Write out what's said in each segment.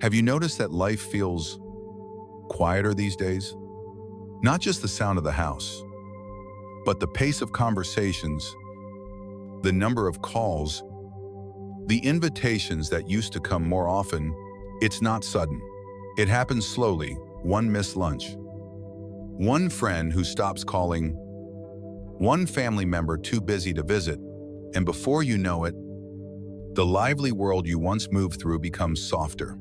Have you noticed that life feels quieter these days? Not just the sound of the house, but the pace of conversations, the number of calls, the invitations that used to come more often. It's not sudden. It happens slowly, one missed lunch, one friend who stops calling, one family member too busy to visit, and before you know it, the lively world you once moved through becomes softer,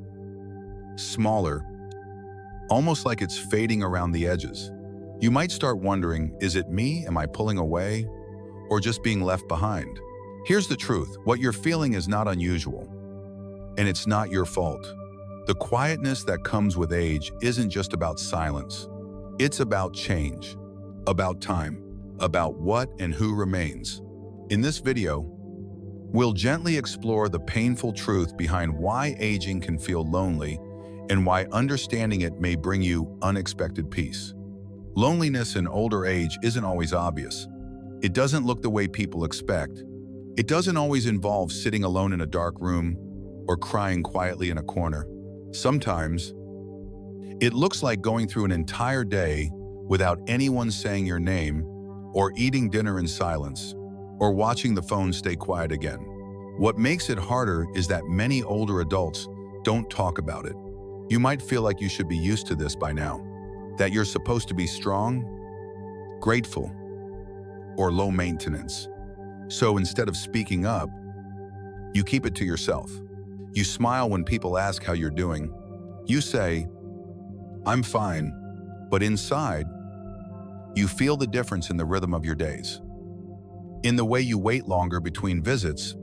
smaller, almost like it's fading around the edges. You might start wondering, is it me? Am I pulling away? Or just being left behind? Here's the truth. What you're feeling is not unusual, and it's not your fault. The quietness that comes with age isn't just about silence. It's about change, about time, about what and who remains. In this video, we'll gently explore the painful truth behind why aging can feel lonely and why understanding it may bring you unexpected peace. Loneliness in older age isn't always obvious. It doesn't look the way people expect. It doesn't always involve sitting alone in a dark room or crying quietly in a corner. Sometimes, it looks like going through an entire day without anyone saying your name, or eating dinner in silence, or watching the phone stay quiet again. What makes it harder is that many older adults don't talk about it. You might feel like you should be used to this by now, that you're supposed to be strong, grateful, or low maintenance. So instead of speaking up, you keep it to yourself. You smile when people ask how you're doing. You say, "I'm fine," but inside, you feel the difference in the rhythm of your days, in the way you wait longer between visits,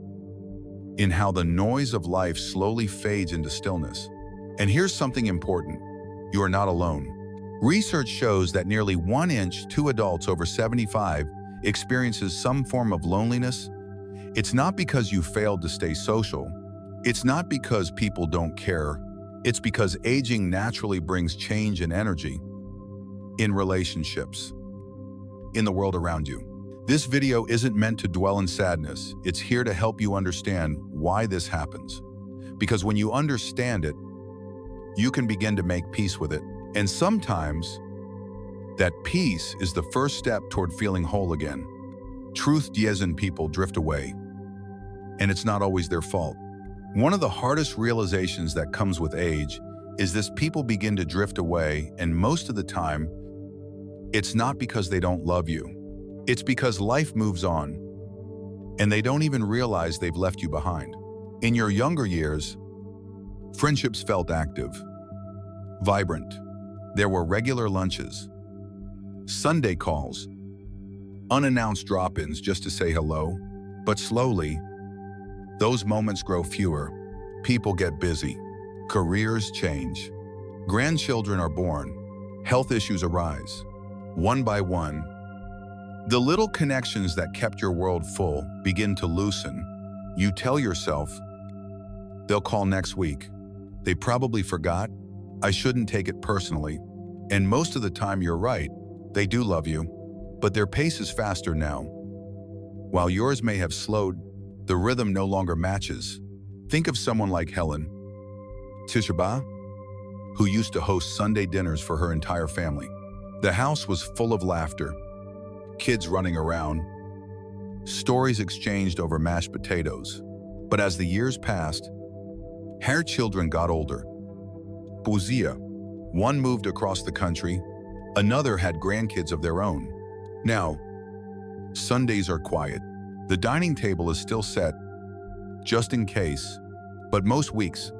in how the noise of life slowly fades into stillness. And here's something important. You are not alone. Research shows that nearly 1 in 2 adults over 75 experiences some form of loneliness. It's not because you failed to stay social. It's not because people don't care. It's because aging naturally brings change and energy in relationships, in the world around you. This video isn't meant to dwell in sadness. It's here to help you understand why this happens. Because when you understand it, you can begin to make peace with it. And sometimes, that peace is the first step toward feeling whole again. Truth doesn't people drift away, and it's not always their fault. One of the hardest realizations that comes with age is this: people begin to drift away, and most of the time, it's not because they don't love you. It's because life moves on, and they don't even realize they've left you behind. In your younger years, friendships felt active, vibrant. There were regular lunches, Sunday calls, unannounced drop-ins just to say hello. But slowly, those moments grow fewer. People get busy. Careers change. Grandchildren are born. Health issues arise. One by one, the little connections that kept your world full begin to loosen. You tell yourself, "They'll call next week. They probably forgot. I shouldn't take it personally." And most of the time you're right. They do love you, but their pace is faster now. While yours may have slowed, the rhythm no longer matches. Think of someone like Helen Tishaba, who used to host Sunday dinners for her entire family. The house was full of laughter, kids running around, stories exchanged over mashed potatoes. But as the years passed, her children got older. Buzia, one moved across the country, another had grandkids of their own. Now, Sundays are quiet. The dining table is still set, just in case, but most weeks,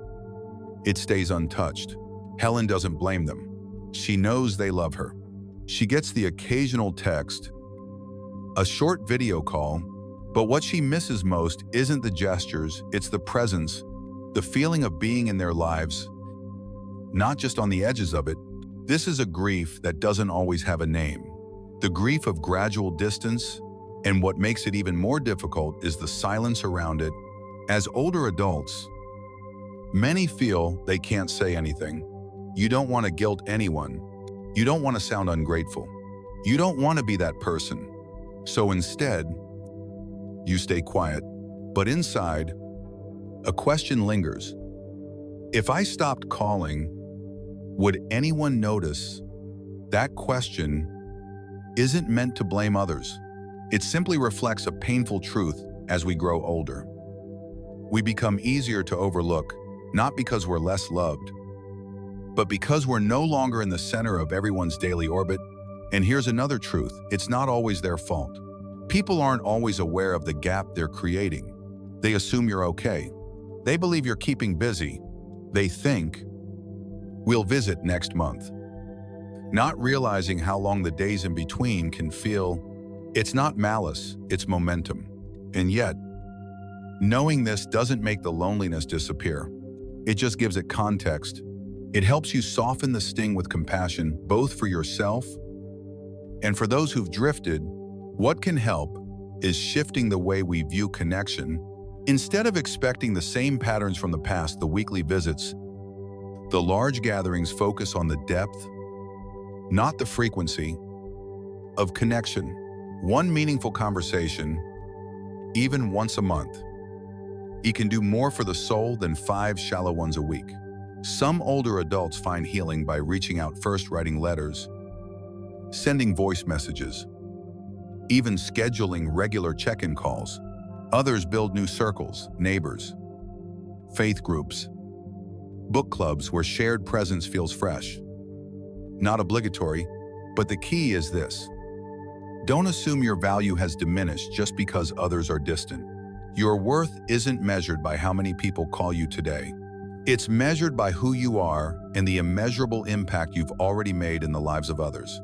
it stays untouched. Helen doesn't blame them. She knows they love her. She gets the occasional text, a short video call, but what she misses most isn't the gestures, it's the presence, the feeling of being in their lives, not just on the edges of it. This is a grief that doesn't always have a name. The grief of gradual distance, and what makes it even more difficult is the silence around it. As older adults, many feel they can't say anything. You don't want to guilt anyone. You don't want to sound ungrateful. You don't want to be that person. So instead, you stay quiet. But inside, a question lingers. If I stopped calling, would anyone notice? That question isn't meant to blame others. It simply reflects a painful truth as we grow older. We become easier to overlook, not because we're less loved, but because we're no longer in the center of everyone's daily orbit. And here's another truth: it's not always their fault. People aren't always aware of the gap they're creating. They assume you're okay. They believe you're keeping busy. They think, "We'll visit next month," not realizing how long the days in between can feel. It's not malice, it's momentum. And yet, knowing this doesn't make the loneliness disappear. It just gives it context. It helps you soften the sting with compassion, both for yourself and for those who've drifted. What can help is shifting the way we view connection. Instead of expecting the same patterns from the past, the weekly visits, the large gatherings, focus on the depth, not the frequency, of connection. One meaningful conversation, even once a month, it can do more for the soul than 5 shallow ones a week. Some older adults find healing by reaching out first, writing letters, sending voice messages, even scheduling regular check-in calls. Others build new circles, neighbors, faith groups, book clubs where shared presence feels fresh. Not obligatory, but the key is this: don't assume your value has diminished just because others are distant. Your worth isn't measured by how many people call you today. It's measured by who you are and the immeasurable impact you've already made in the lives of others,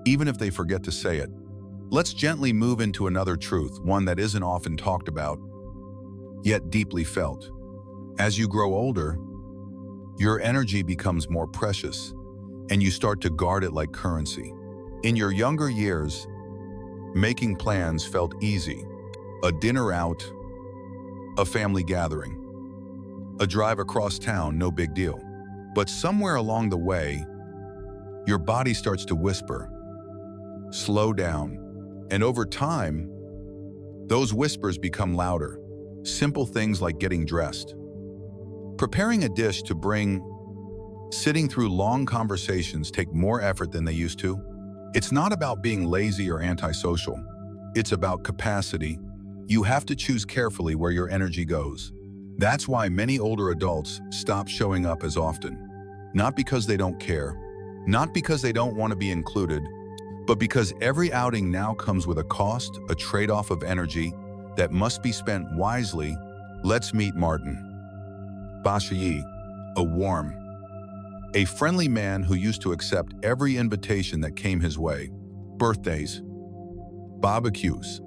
even if they forget to say it. Let's gently move into another truth, one that isn't often talked about, yet deeply felt. As you grow older, your energy becomes more precious, and you start to guard it like currency. In your younger years, making plans felt easy. A dinner out, a family gathering, a drive across town, no big deal. But somewhere along the way, your body starts to whisper, "Slow down." And over time, those whispers become louder. Simple things like getting dressed, preparing a dish to bring, sitting through long conversations take more effort than they used to. It's not about being lazy or antisocial. It's about capacity. You have to choose carefully where your energy goes. That's why many older adults stop showing up as often. Not because they don't care, not because they don't want to be included, but because every outing now comes with a cost, a trade-off of energy that must be spent wisely. Let's meet Martin Bashayi, a friendly man who used to accept every invitation that came his way. Birthdays, barbecues,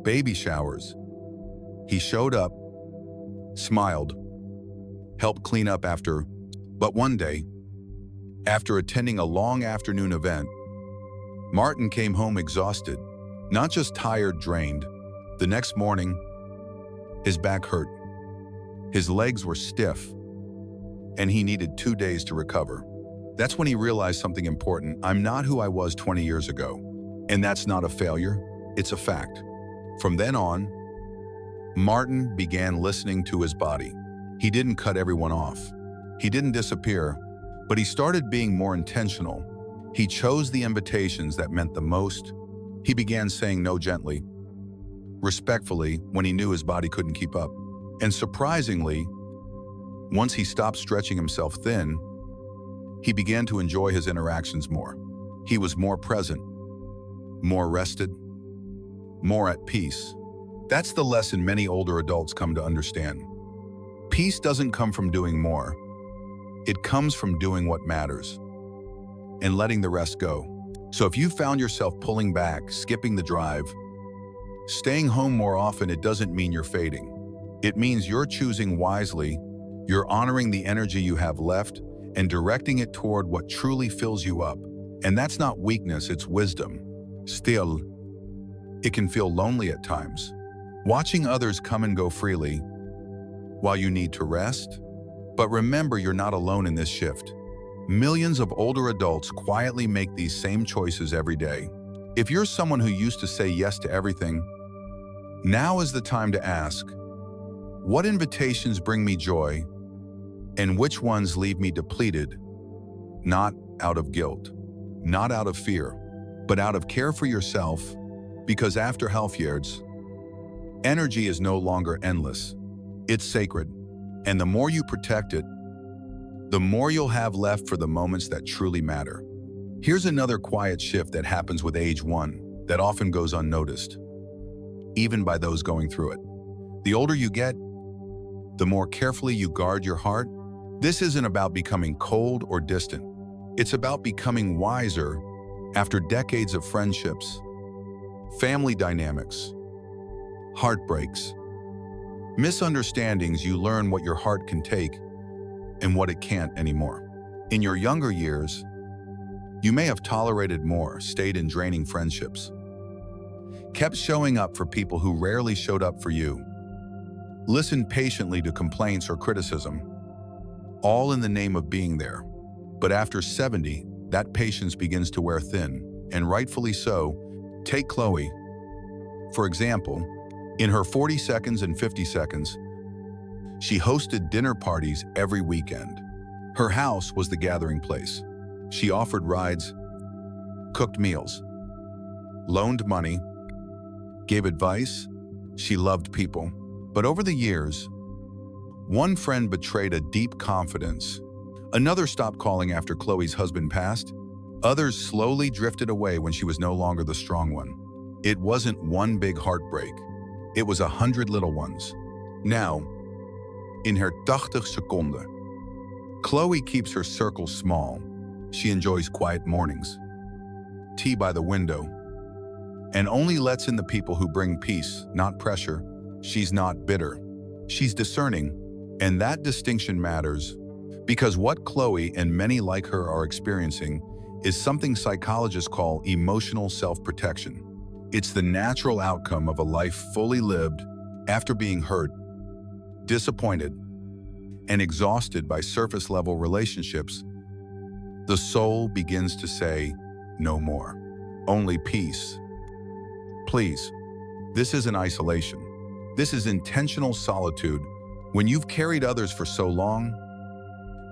baby showers. He showed up, smiled, helped clean up after. But one day, after attending a long afternoon event, Martin came home exhausted, not just tired, drained. The next morning, his back hurt, his legs were stiff, and he needed 2 days to recover. That's when he realized something important. I'm not who I was 20 years ago. And that's not a failure, it's a fact. From then on, Martin began listening to his body. He didn't cut everyone off. He didn't disappear, but he started being more intentional. He chose the invitations that meant the most. He began saying no gently, respectfully, when he knew his body couldn't keep up. And surprisingly, once he stopped stretching himself thin, he began to enjoy his interactions more. He was more present, more rested, more at peace. That's the lesson many older adults come to understand. Peace doesn't come from doing more. It comes from doing what matters and letting the rest go. So if you found yourself pulling back, skipping the drive, staying home more often, it doesn't mean you're fading. It means you're choosing wisely. You're honoring the energy you have left and directing it toward what truly fills you up. And that's not weakness, it's wisdom. Still, it can feel lonely at times, watching others come and go freely while you need to rest. But remember, you're not alone in this shift. Millions of older adults quietly make these same choices every day. If you're someone who used to say yes to everything, now is the time to ask, what invitations bring me joy And which ones leave me depleted, not out of guilt, not out of fear, but out of care for yourself, because after health years, energy is no longer endless. It's sacred, and the more you protect it, the more you'll have left for the moments that truly matter. Here's another quiet shift that happens with age 1 that often goes unnoticed, even by those going through it. The older you get, the more carefully you guard your heart. This isn't about becoming cold or distant. It's about becoming wiser after decades of friendships, family dynamics, heartbreaks, misunderstandings. You learn what your heart can take and what it can't anymore. In your younger years, you may have tolerated more, stayed in draining friendships, kept showing up for people who rarely showed up for you, listened patiently to complaints or criticism, all in the name of being there. But after 70, that patience begins to wear thin, and rightfully so. Take Chloe, for example. In her 40 seconds and 50 seconds, she hosted dinner parties every weekend. Her house was the gathering place. She offered rides, cooked meals, loaned money, gave advice. She loved people. But over the years, one friend betrayed a deep confidence. Another stopped calling after Chloe's husband passed. Others slowly drifted away when she was no longer the strong one. It wasn't one big heartbreak. It was 100 little ones. Now, in her 80 seconden, Chloe keeps her circle small. She enjoys quiet mornings, tea by the window, and only lets in the people who bring peace, not pressure. She's not bitter. She's discerning, and that distinction matters because what Chloe and many like her are experiencing is something psychologists call emotional self-protection. It's the natural outcome of a life fully lived after being hurt, disappointed, and exhausted by surface-level relationships. The soul begins to say, no more, only peace. Please, this isn't isolation. This is intentional solitude. When you've carried others for so long,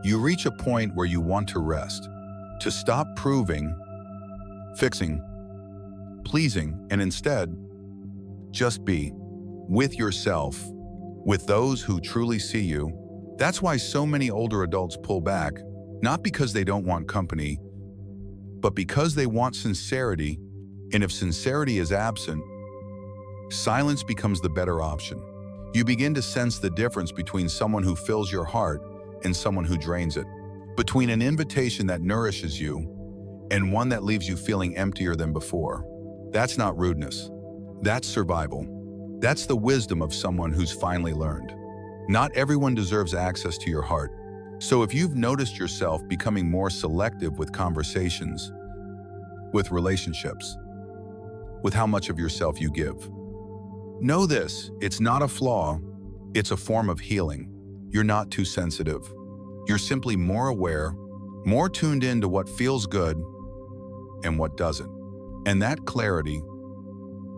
you reach a point where you want to rest, to stop proving, fixing, pleasing, and instead, just be with yourself, with those who truly see you. That's why so many older adults pull back, not because they don't want company, but because they want sincerity. And if sincerity is absent, silence becomes the better option. You begin to sense the difference between someone who fills your heart and someone who drains it, between an invitation that nourishes you and one that leaves you feeling emptier than before. That's not rudeness. That's survival. That's the wisdom of someone who's finally learned. Not everyone deserves access to your heart. So if you've noticed yourself becoming more selective with conversations, with relationships, with how much of yourself you give, know this: it's not a flaw, it's a form of healing. You're not too sensitive. You're simply more aware, more tuned in to what feels good and what doesn't. And that clarity,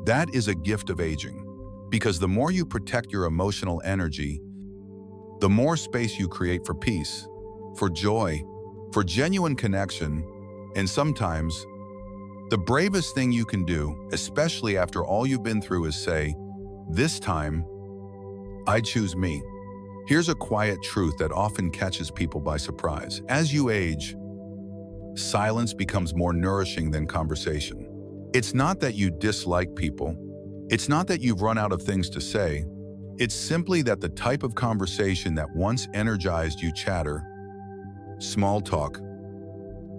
that is a gift of aging. Because the more you protect your emotional energy, the more space you create for peace, for joy, for genuine connection, and sometimes, the bravest thing you can do, especially after all you've been through, is say, this time, I choose me. Here's a quiet truth that often catches people by surprise. As you age, silence becomes more nourishing than conversation. It's not that you dislike people. It's not that you've run out of things to say. It's simply that the type of conversation that once energized you, chatter, small talk,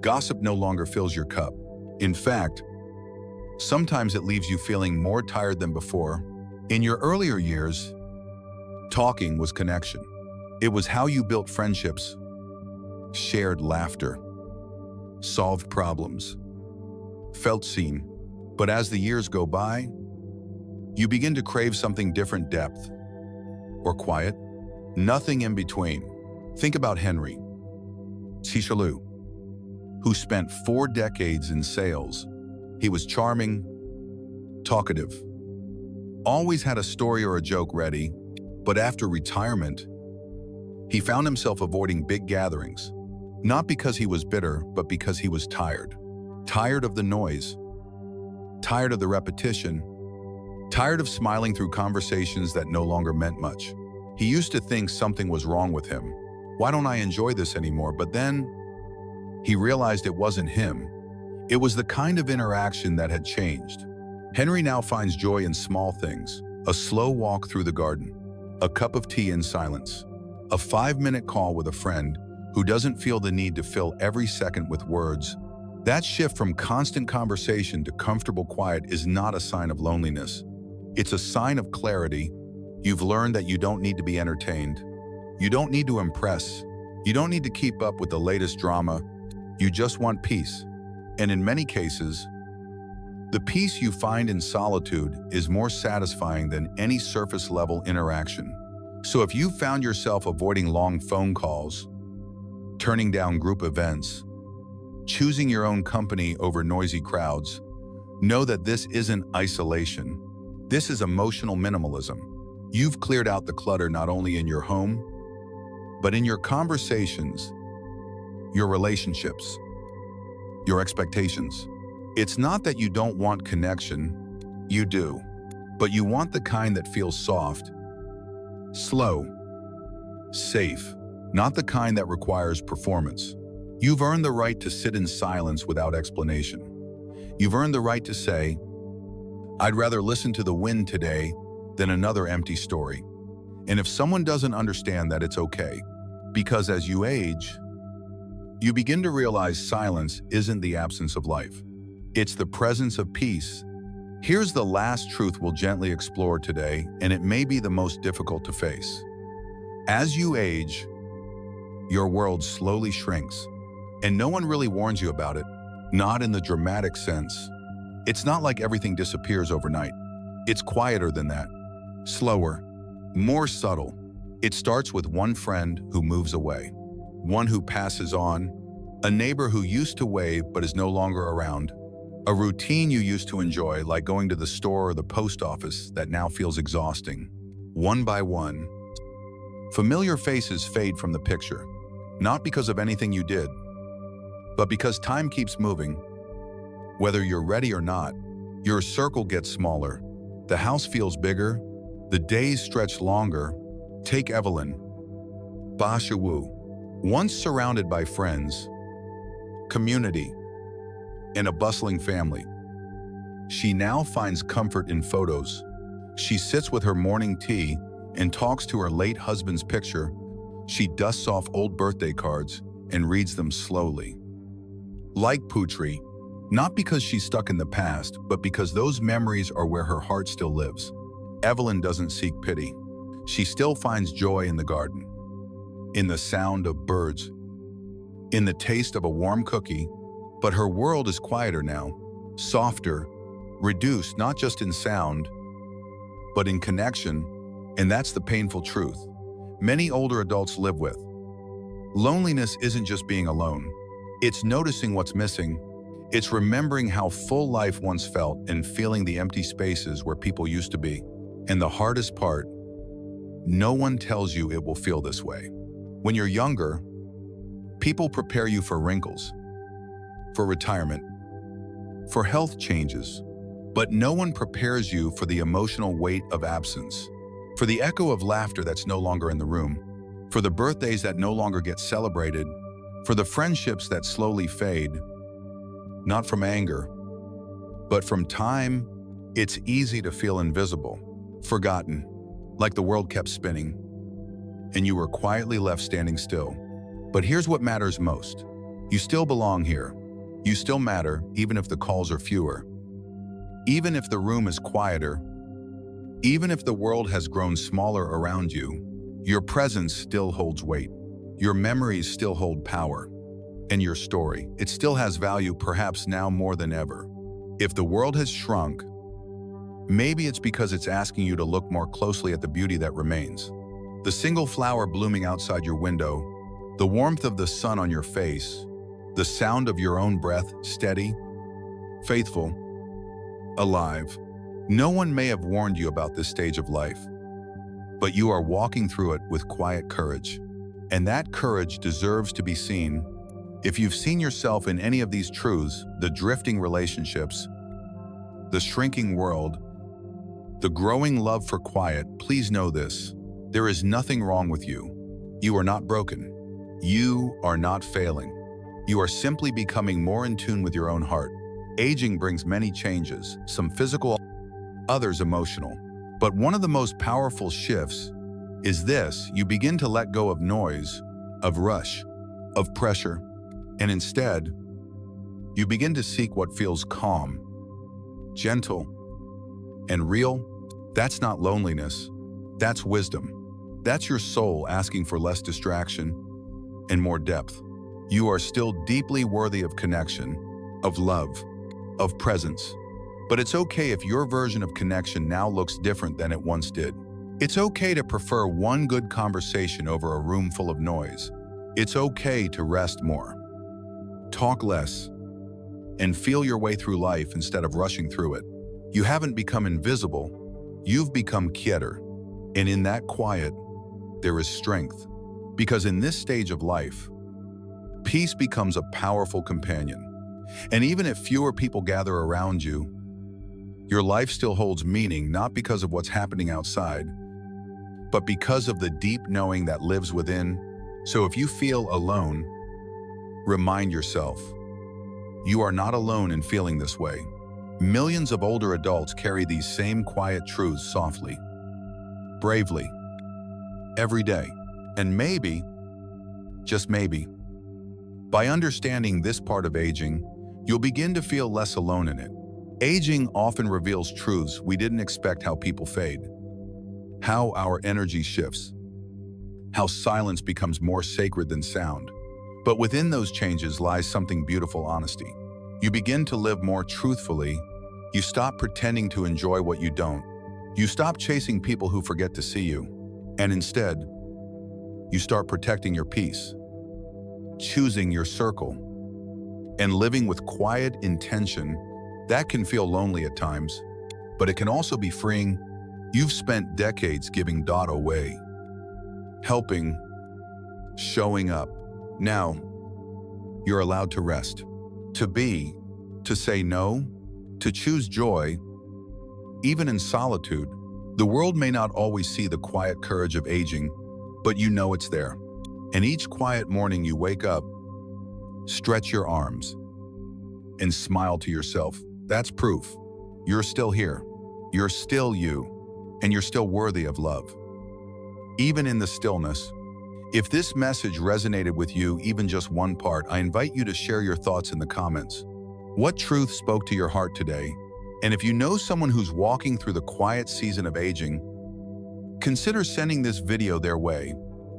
gossip, no longer fills your cup. In fact, sometimes it leaves you feeling more tired than before. In your earlier years, talking was connection. It was how you built friendships, shared laughter, solved problems, felt seen. But as the years go by, you begin to crave something different: depth or quiet, nothing in between. Think about Henry Cichalou, who spent 4 decades in sales. He was charming, talkative, always had a story or a joke ready, but after retirement, He found himself avoiding big gatherings, not because he was bitter, but because he was tired. Tired of the noise, tired of the repetition, tired of smiling through conversations that no longer meant much. He used to think something was wrong with him. Why don't I enjoy this anymore? But then he realized it wasn't him. It was the kind of interaction that had changed. Henry now finds joy in small things: a slow walk through the garden, a cup of tea in silence, a 5-minute call with a friend who doesn't feel the need to fill every second with words. That shift from constant conversation to comfortable quiet is not a sign of loneliness. It's a sign of clarity. You've learned that you don't need to be entertained. You don't need to impress. You don't need to keep up with the latest drama. You just want peace. And in many cases, the peace you find in solitude is more satisfying than any surface-level interaction. So if you found yourself avoiding long phone calls, turning down group events, choosing your own company over noisy crowds, know that this isn't isolation. This is emotional minimalism. You've cleared out the clutter not only in your home, but in your conversations, your relationships, your expectations. It's not that you don't want connection, you do, but you want the kind that feels soft, slow, safe, not the kind that requires performance. You've earned the right to sit in silence without explanation. You've earned the right to say, I'd rather listen to the wind today than another empty story. And if someone doesn't understand that, it's okay. Because as you age, you begin to realize silence isn't the absence of life. It's the presence of peace. Here's the last truth we'll gently explore today, and it may be the most difficult to face. As you age, your world slowly shrinks, and no one really warns you about it, not in the dramatic sense. It's not like everything disappears overnight. It's quieter than that, slower, more subtle. It starts with one friend who moves away, one who passes on, a neighbor who used to wave but is no longer around, a routine you used to enjoy, like going to the store or the post office, that now feels exhausting. One by one, familiar faces fade from the picture, not because of anything you did, but because time keeps moving. Whether you're ready or not, your circle gets smaller, the house feels bigger, the days stretch longer. Take Evelyn, Basha Wu. Once surrounded by friends, community, and a bustling family, she now finds comfort in photos. She sits with her morning tea and talks to her late husband's picture. She dusts off old birthday cards and reads them slowly. Like Putri, not because she's stuck in the past, but because those memories are where her heart still lives. Evelyn doesn't seek pity. She still finds joy in the garden, in the sound of birds, in the taste of a warm cookie, but her world is quieter now, softer, reduced not just in sound, but in connection, and that's the painful truth many older adults live with. Loneliness isn't just being alone. It's noticing what's missing. It's remembering how full life once felt and feeling the empty spaces where people used to be. And the hardest part, no one tells you it will feel this way. When you're younger, people prepare you for wrinkles, for retirement, for health changes, but no one prepares you for the emotional weight of absence, for the echo of laughter that's no longer in the room, for the birthdays that no longer get celebrated, for the friendships that slowly fade, not from anger, but from time. It's easy to feel invisible, forgotten, like the world kept spinning, and you were quietly left standing still. But here's what matters most. You still belong here. You still matter, even if the calls are fewer, even if the room is quieter, even if the world has grown smaller around you. Your presence still holds weight. Your memories still hold power. And your story, it still has value, perhaps now more than ever. If the world has shrunk, maybe it's because it's asking you to look more closely at the beauty that remains. The single flower blooming outside your window, the warmth of the sun on your face, the sound of your own breath, steady, faithful, alive. No one may have warned you about this stage of life, but you are walking through it with quiet courage. And that courage deserves to be seen. If you've seen yourself in any of these truths, the drifting relationships, the shrinking world, the growing love for quiet, please know this. There is nothing wrong with you. You are not broken. You are not failing. You are simply becoming more in tune with your own heart. Aging brings many changes, some physical, others emotional. But one of the most powerful shifts is this: you begin to let go of noise, of rush, of pressure, and instead, you begin to seek what feels calm, gentle, and real. That's not loneliness. That's wisdom. That's your soul asking for less distraction and more depth. You are still deeply worthy of connection, of love, of presence. But it's okay if your version of connection now looks different than it once did. It's okay to prefer one good conversation over a room full of noise. It's okay to rest more, talk less, and feel your way through life instead of rushing through it. You haven't become invisible, you've become quieter. And in that quiet, there is strength. Because in this stage of life, peace becomes a powerful companion. And even if fewer people gather around you, your life still holds meaning, not because of what's happening outside, but because of the deep knowing that lives within. So if you feel alone, remind yourself, you are not alone in feeling this way. Millions of older adults carry these same quiet truths softly, bravely, every day. And maybe, just maybe, by understanding this part of aging, you'll begin to feel less alone in it. Aging often reveals truths we didn't expect: how people fade, how our energy shifts, how silence becomes more sacred than sound. But within those changes lies something beautiful: honesty. You begin to live more truthfully. You stop pretending to enjoy what you don't. You stop chasing people who forget to see you. And instead, you start protecting your peace, choosing your circle, and living with quiet intention. That can feel lonely at times, but it can also be freeing. You've spent decades giving away, helping, showing up. Now, you're allowed to rest, to be, to say no, to choose joy, even in solitude. The world may not always see the quiet courage of aging, but you know it's there. And each quiet morning you wake up, stretch your arms, and smile to yourself. That's proof. You're still here. You're still you, and you're still worthy of love. Even in the stillness. If this message resonated with you, even just one part, I invite you to share your thoughts in the comments. What truth spoke to your heart today? And if you know someone who's walking through the quiet season of aging, consider sending this video their way.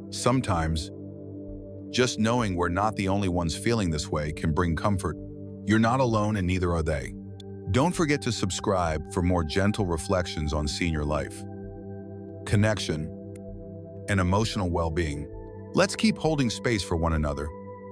Sometimes, just knowing we're not the only ones feeling this way can bring comfort. You're not alone, and neither are they. Don't forget to subscribe for more gentle reflections on senior life, connection, and emotional well-being. Let's keep holding space for one another.